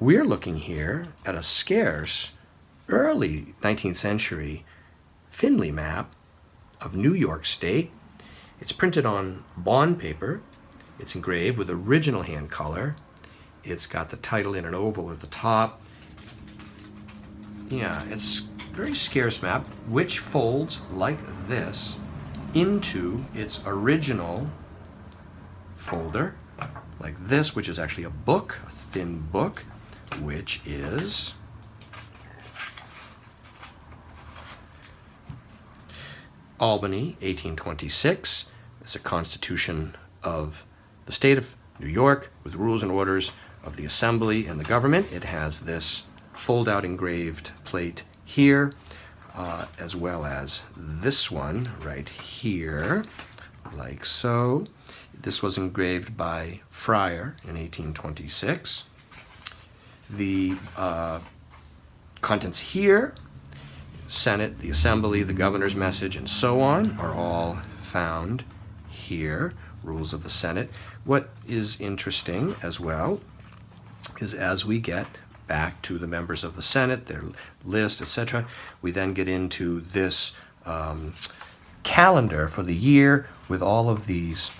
we're looking here at a scarce early 19th century Finley map of New York State. It's printed on bond paper. It's engraved with original hand color. It's got the title in an oval at the top. Yeah, it's a very scarce map, which folds like this into its original folder, like this, which is actually a book, a thin book, which is Albany, 1826. It's a constitution of the state of New York with rules and orders of the assembly and the government. It has this fold-out engraved plate here, as well as this one right here, like so. This was engraved by Fryer in 1826. The contents here, Senate, the Assembly, the governor's message, and so on, are all found here, rules of the Senate. What is interesting as well is as we get back to the members of the Senate, their list, etc., we then get into this calendar for the year with all of these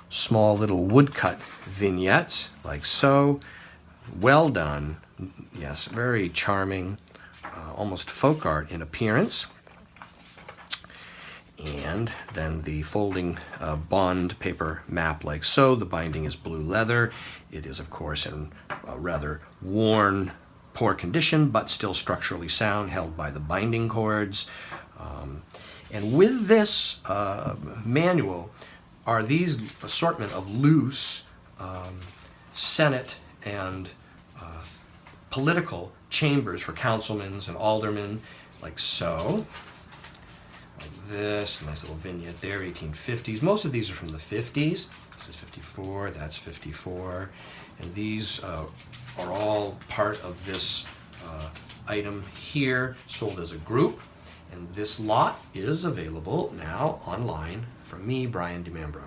small little woodcut vignettes, like so. Well done. Yes, very charming, almost folk art in appearance. And then the folding bond paper map like so. The binding is blue leather. It is, of course, in a rather worn, poor condition, but still structurally sound, held by the binding cords. And with this manual are these assortment of loose Senate and political chambers for councilmen and aldermen, like so. Like this, nice little vignette there, 1850s. Most of these are from the 50s. This is 54, that's 54. And these are all part of this item here, sold as a group. And this lot is available now online from me, Brian DiMambro.